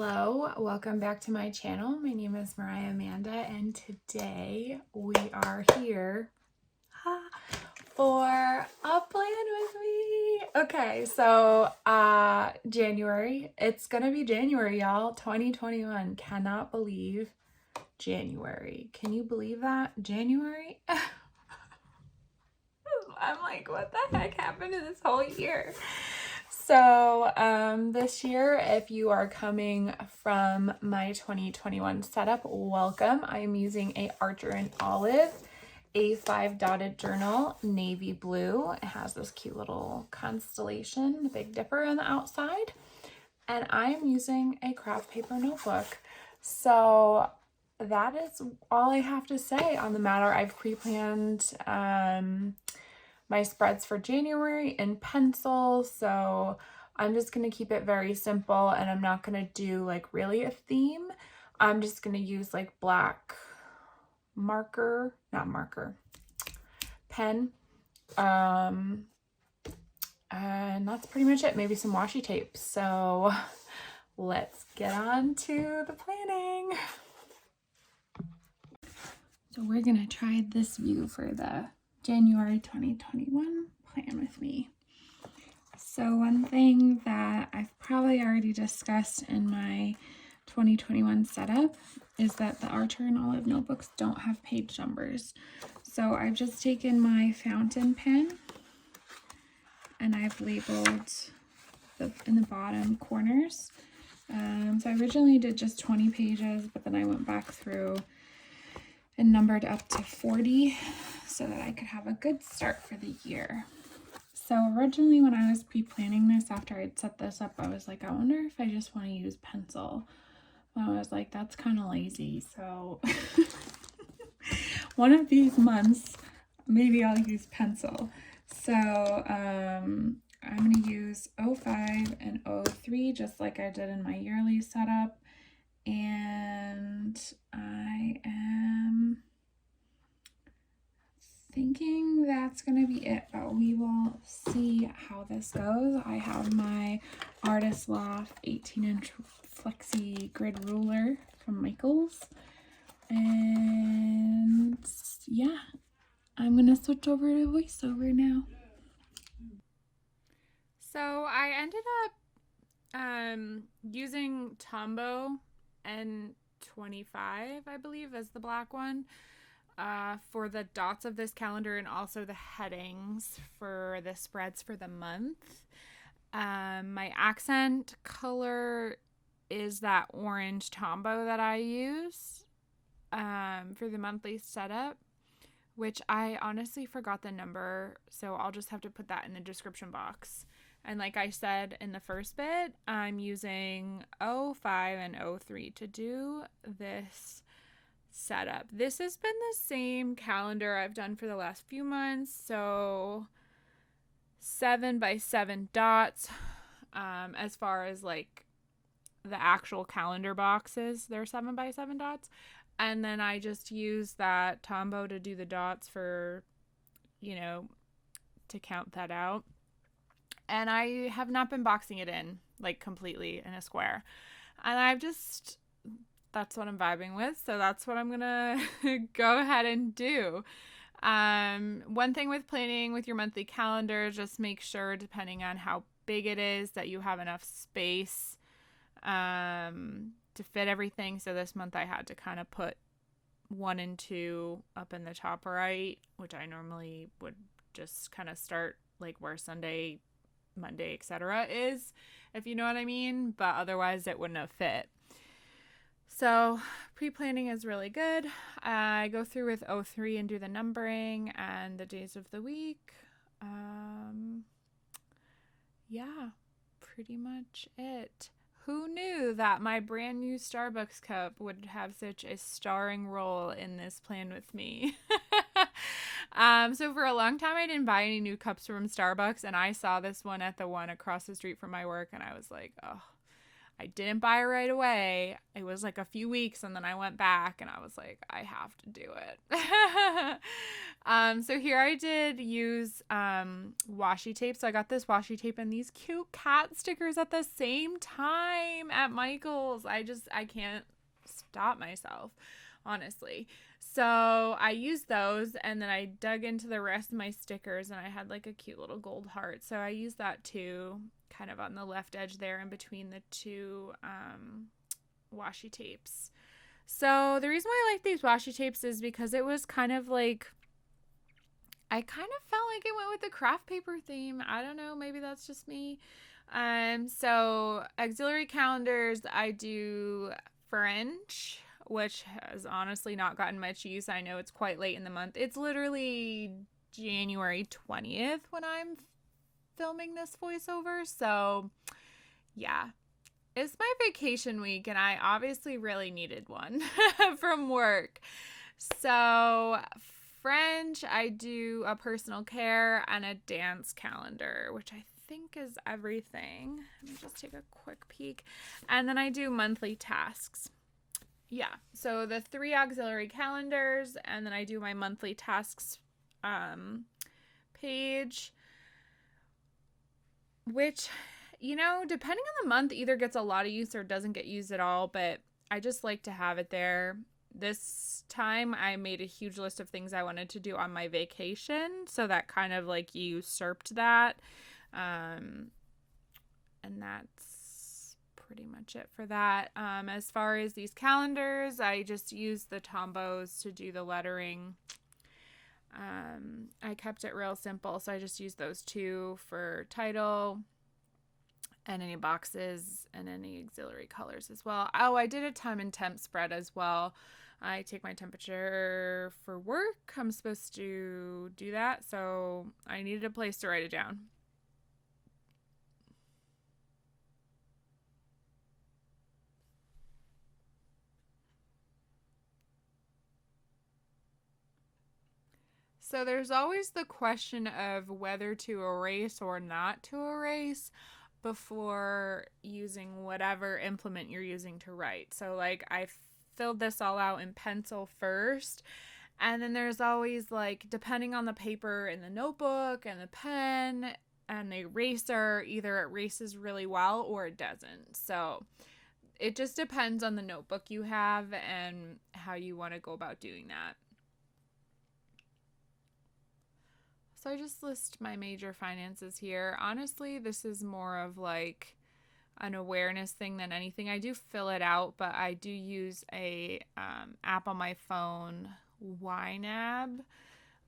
Hello, welcome back to my channel. My name is Mariah Amanda, and today we are here for a plan with me. Okay, so January. It's gonna be January, y'all. 2021. Cannot believe January. Can you believe that? January? I'm like, what the heck happened to this whole year? So this year, if you are coming from my 2021 setup, welcome. I am using a Archer and Olive A5 dotted journal, navy blue. It has this cute little constellation, the Big Dipper on the outside. And I am using a craft paper notebook. So that is all I have to say on the matter. I've pre-planned my spreads for January in pencil, so I'm just going to keep it very simple, and I'm not going to do like really a theme. I'm just going to use like black pen, and that's pretty much it. Maybe some washi tape. So let's get on to the planning. So we're going to try this view for the January 2021 plan with me. So one thing that I've probably already discussed in my 2021 setup is that the Archer and Olive notebooks don't have page numbers. So I've just taken my fountain pen and I've labeled in the bottom corners. So I originally did just 20 pages, but then I went back through and numbered up to 40 so that I could have a good start for the year. So originally when I was pre-planning this, after I'd set this up, I was like, I wonder if I just want to use pencil. But I was like, that's kind of lazy. So one of these months, maybe I'll use pencil. So I'm going to use 05 and 03, just like I did in my yearly setup. And I am thinking that's going to be it, but we will see how this goes. I have my Artist Loft 18-inch flexi grid ruler from Michaels. And yeah, I'm going to switch over to voiceover now. So I ended up using Tombow N25, I believe, as the black one for the dots of this calendar, and also the headings for the spreads for the month. My accent color is that orange Tombow that I use for the monthly setup, which I honestly forgot the number, so I'll just have to put that in the description box. And like I said in the first bit, I'm using 05 and 03 to do this setup. This has been the same calendar I've done for the last few months. So 7x7 dots. As far as like the actual calendar boxes, they're 7x7 dots. And then I just use that Tombow to do the dots for, to count that out. And I have not been boxing it in like completely in a square. And that's what I'm vibing with. So that's what I'm going to go ahead and do. One thing with planning with your monthly calendar, just make sure, depending on how big it is, that you have enough space to fit everything. So this month I had to kind of put 1 and 2 up in the top right, which I normally would just kind of start like where Sunday, Monday, etc. is, if you know what I mean. But otherwise it wouldn't have fit. So pre-planning is really good. I go through with 03 and do the numbering and the days of the week. Yeah, pretty much it. Who knew that my brand new Starbucks cup would have such a starring role in this plan with me? So for a long time, I didn't buy any new cups from Starbucks, and I saw this one at the one across the street from my work, and I was like, oh, I didn't buy it right away. It was like a few weeks, and then I went back and I was like, I have to do it. So here I did use washi tape. So I got this washi tape and these cute cat stickers at the same time at Michael's. I can't stop myself, honestly. So I used those, and then I dug into the rest of my stickers, and I had like a cute little gold heart. So I used that too, kind of on the left edge there in between the two washi tapes. So the reason why I like these washi tapes is because it was kind of like, I kind of felt like it went with the craft paper theme. I don't know, maybe that's just me. So auxiliary calendars, I do French, which has honestly not gotten much use. I know it's quite late in the month. It's literally January 20th when I'm filming this voiceover. So, yeah. It's my vacation week, and I obviously really needed one from work. So, French, I do a personal care and a dance calendar, which I think is everything. Let me just take a quick peek. And then I do monthly tasks. Yeah, so the 3 auxiliary calendars, and then I do my monthly tasks page, which, depending on the month, either gets a lot of use or doesn't get used at all, but I just like to have it there. This time I made a huge list of things I wanted to do on my vacation, so that kind of like usurped that. And that's pretty much it for that. As far as these calendars, I just used the Tombos to do the lettering. I kept it real simple, so I just used those 2 for title and any boxes and any auxiliary colors as well. Oh, I did a time and temp spread as well. I take my temperature for work. I'm supposed to do that, so I needed a place to write it down. So there's always the question of whether to erase or not to erase before using whatever implement you're using to write. So like I filled this all out in pencil first, and then there's always like, depending on the paper and the notebook and the pen and the eraser, either it erases really well or it doesn't. So it just depends on the notebook you have and how you want to go about doing that. So I just list my major finances here. Honestly, this is more of like an awareness thing than anything. I do fill it out, but I do use a app on my phone, YNAB.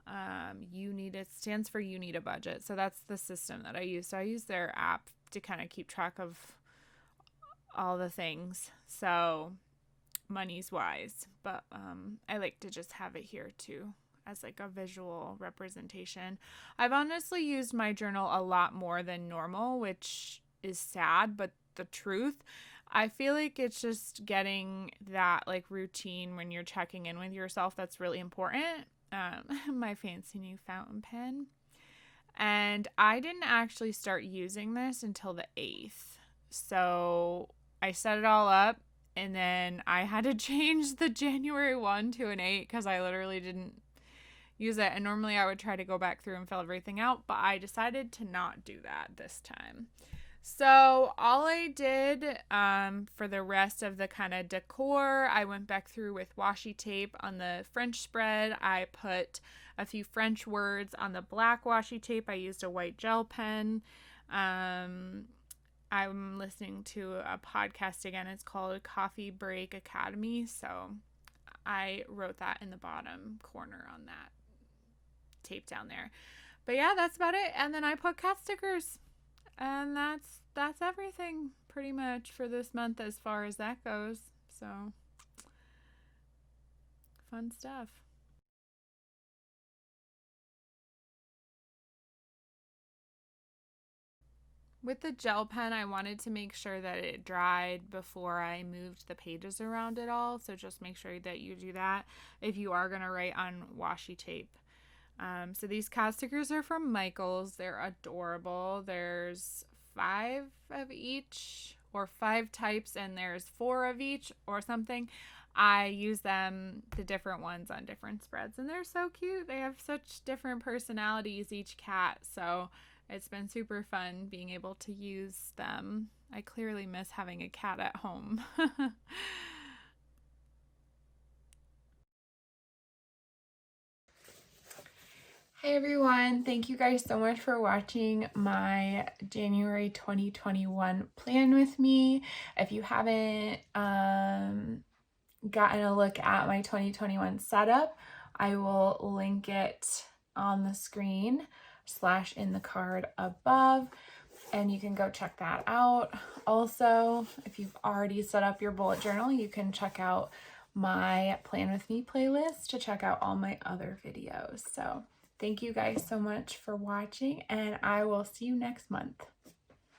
It stands for You Need a Budget. So that's the system that I use. So I use their app to kind of keep track of all the things. So money's wise, but I like to just have it here too as like a visual representation. I've honestly used my journal a lot more than normal, which is sad, but the truth, I feel like it's just getting that like routine when you're checking in with yourself that's really important. My fancy new fountain pen. And I didn't actually start using this until the 8th. So I set it all up, and then I had to change the January 1 to an 8 because I literally didn't use it. And normally I would try to go back through and fill everything out, but I decided to not do that this time. So all I did for the rest of the kind of decor, I went back through with washi tape on the French spread. I put a few French words on the black washi tape. I used a white gel pen. I'm listening to a podcast again. It's called Coffee Break Academy. So I wrote that in the bottom corner on that tape down there. But yeah, that's about it. And then I put cat stickers. And that's everything pretty much for this month as far as that goes. So fun stuff. With the gel pen, I wanted to make sure that it dried before I moved the pages around at all. So just make sure that you do that if you are going to write on washi tape. So these cat stickers are from Michael's. They're adorable. There's 5 of each or 5 types and there's 4 of each or something, I use them, the different ones, on different spreads, and they're so cute. They have such different personalities, each cat, so it's been super fun being able to use them. I clearly miss having a cat at home. Hey everyone, thank you guys so much for watching my January 2021 plan with me. If you haven't gotten a look at my 2021 setup, I will link it on the screen / in the card above, and you can go check that out. Also, if you've already set up your bullet journal, you can check out my Plan With Me playlist to check out all my other videos. So thank you guys so much for watching, and I will see you next month.